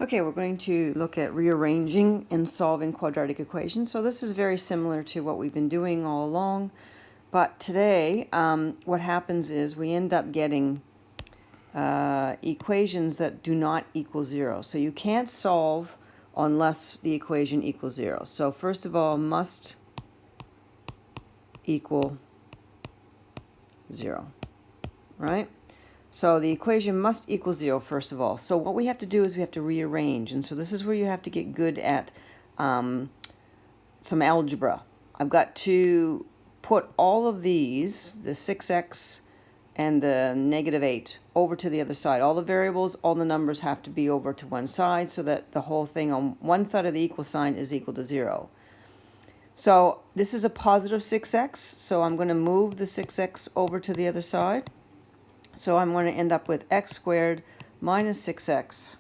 Okay, we're going to look at rearranging and solving quadratic equations. So this is very similar to what we've been doing all along, but today what happens is we end up getting equations that do not equal zero. So you can't solve unless the equation equals zero. So first of all, must equal zero, right? So the equation must equal zero, first of all. So what we have to do is we have to rearrange. And so this is where you have to get good at some algebra. I've got to put all of these, the 6x and the -8, over to the other side. All the variables, all the numbers have to be over to one side so that the whole thing on one side of the equal sign is equal to 0. So this is a positive 6x, so I'm going to move the 6x over to the other side. So I'm going to end up with x squared minus 6x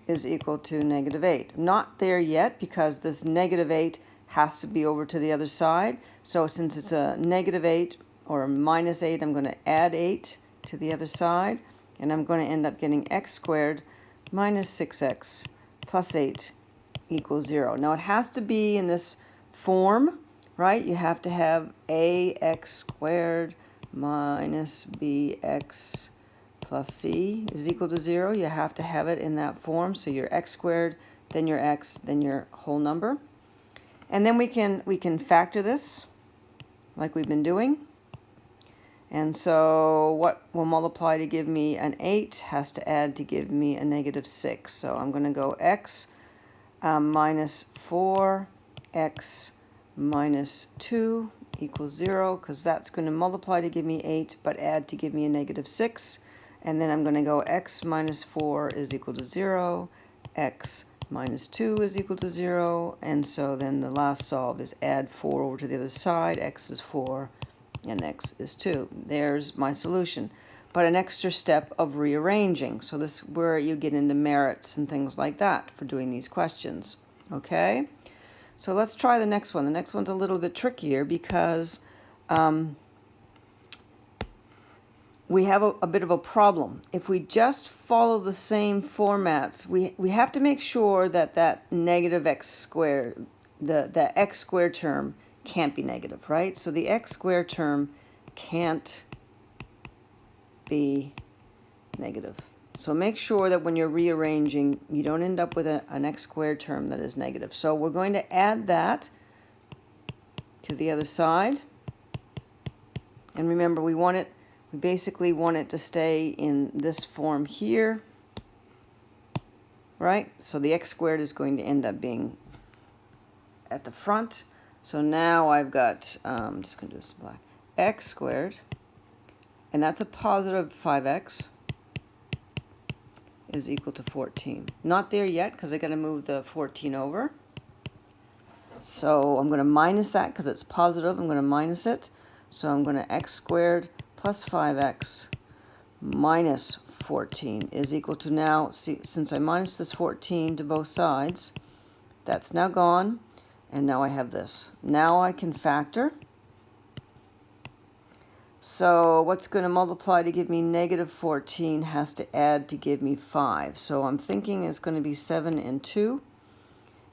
is equal to -8. Not there yet because this -8 has to be over to the other side. So since it's a -8 or a -8, I'm going to add 8 to the other side. And I'm going to end up getting x squared minus 6x plus 8 equals 0. Now it has to be in this form, right? You have to have ax squared minus bx plus c is equal to 0. You have to have it in that form. So your x squared, then your x, then your whole number. And then we can factor this like we've been doing. And so what will multiply to give me an 8 has to add to give me a -6. So I'm going to go x minus 4x minus 2 equals 0, because that's going to multiply to give me 8, but add to give me a -6. And then I'm going to go x minus 4 is equal to 0, x minus 2 is equal to 0, and so then the last solve is add 4 over to the other side. X is 4 and x is 2. There's my solution. But an extra step of rearranging. So this is where you get into merits and things like that for doing these questions. Okay? So let's try the next one. The next one's a little bit trickier because we have a bit of a problem. If we just follow the same formats, we have to make sure that that negative x squared, the x squared term can't be negative, right? So the x squared term can't be negative. So make sure that when you're rearranging, you don't end up with an x squared term that is negative. So we're going to add that to the other side. And remember, we basically want it to stay in this form here, right? So the x squared is going to end up being at the front. So now I've got, I'm just going to do this black, x squared, and that's a positive 5x, is equal to 14. Not there yet because I got to move the 14 over. So I'm going to minus that because it's positive. I'm going to minus it. So I'm going to x squared plus 5x minus 14 is equal to, now, see, since I minus this 14 to both sides, that's now gone. And now I have this. Now I can factor. So what's going to multiply to give me -14 has to add to give me 5. So I'm thinking it's going to be 7 and 2.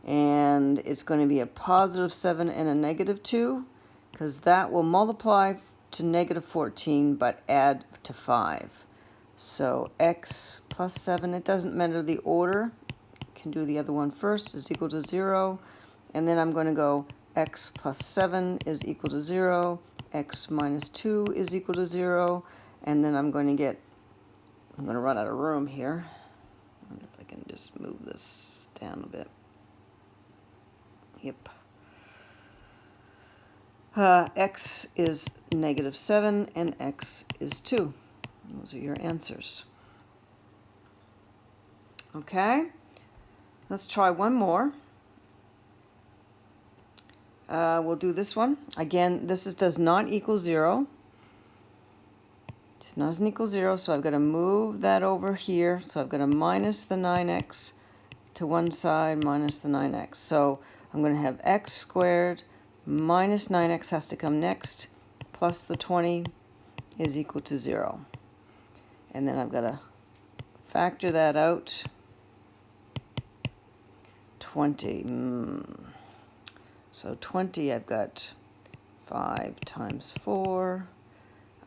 And it's going to be a positive 7 and a -2, because that will multiply to -14 but add to 5. So x plus 7, it doesn't matter the order. Can do the other one first, is equal to 0. And then I'm going to go x plus 7 is equal to 0. X minus 2 is equal to 0. And then I'm going to run out of room here. I wonder if I can just move this down a bit. Yep. X is -7 and x is 2. Those are your answers. Okay, let's try one more. We'll do this one. Again, this does not equal 0. It doesn't equal 0, so I've got to move that over here. So I've got to minus the 9x to one side, minus the 9x. So I'm going to have x squared minus 9x has to come next, plus the 20 is equal to 0. And then I've got to factor that out. 20. So 20, I've got 5 times 4.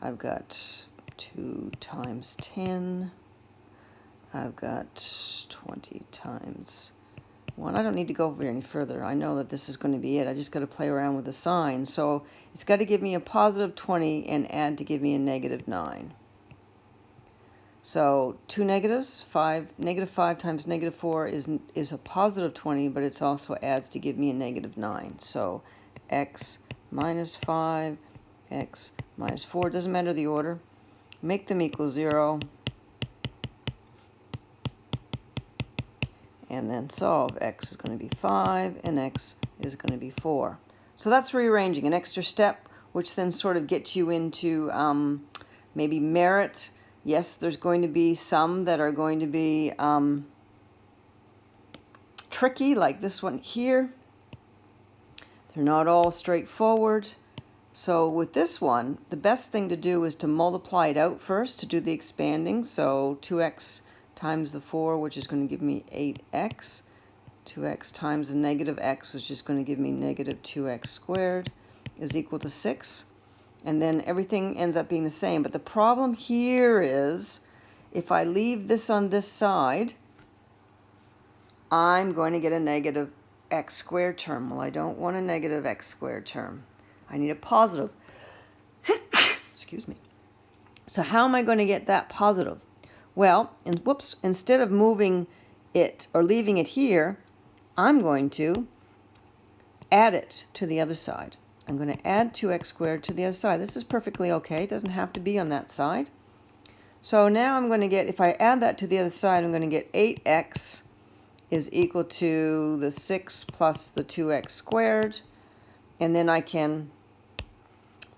I've got 2 times 10. I've got 20 times 1. I don't need to go over any further. I know that this is going to be it. I just got to play around with the sign. So it's got to give me a positive 20 and add to give me a negative 9. So two negatives, negative 5 times negative 4 is a positive 20, but it also adds to give me a negative 9. So x minus 5, x minus 4, doesn't matter the order. Make them equal 0. And then solve. X is going to be 5 and x is going to be 4. So that's rearranging, an extra step, which then sort of gets you into maybe merit. Yes, there's going to be some that are going to be tricky, like this one here. They're not all straightforward. So with this one, the best thing to do is to multiply it out first to do the expanding. So 2x times the 4, which is going to give me 8x. 2x times the negative x, which is going to give me negative 2x squared, is equal to 6. And then everything ends up being the same. But the problem here is, if I leave this on this side, I'm going to get a negative x squared term. Well, I don't want a negative x squared term. I need a positive. Excuse me. So how am I going to get that positive? Well, instead of moving it or leaving it here, I'm going to add it to the other side. I'm going to add 2x squared to the other side. This is perfectly okay. It doesn't have to be on that side. So now I'm going to get, if I add that to the other side, I'm going to get 8x is equal to the 6 plus the 2x squared. And then I can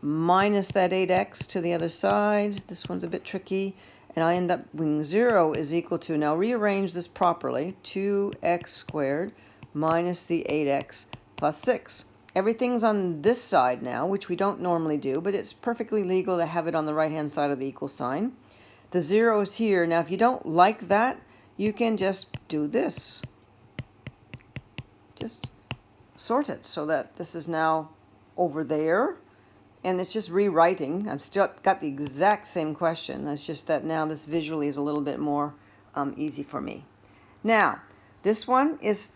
minus that 8x to the other side. This one's a bit tricky. And I end up with 0 is equal to, now rearrange this properly, 2x squared minus the 8x plus 6. Everything's on this side now, which we don't normally do, but it's perfectly legal to have it on the right-hand side of the equal sign. The 0 is here. Now, if you don't like that, you can just do this. Just sort it so that this is now over there. And it's just rewriting. I've still got the exact same question. It's just that now this visually is a little bit more easy for me. Now, this one is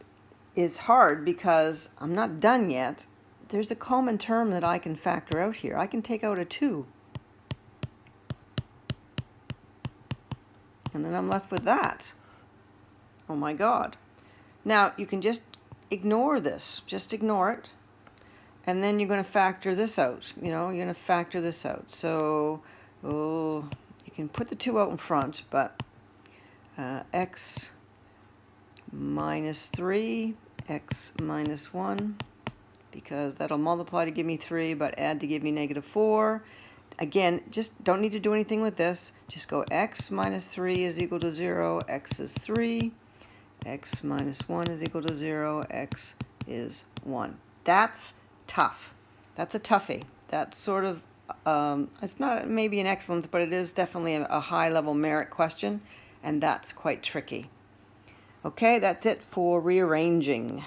hard because I'm not done yet. There's a common term that I can factor out here. I can take out a 2. And then I'm left with that. Oh my God. Now, you can just ignore this. Just ignore it. And then you're going to factor this out. You know, you're going to factor this out. So, you can put the 2 out in front, but x minus 3, x minus 1, because that'll multiply to give me 3, but add to give me negative 4. Again, just don't need to do anything with this. Just go x minus 3 is equal to 0, x is 3. X minus 1 is equal to 0, x is 1. That's tough. That's a toughie. That's sort of, it's not maybe an excellence, but it is definitely a high-level merit question, and that's quite tricky. Okay, that's it for rearranging.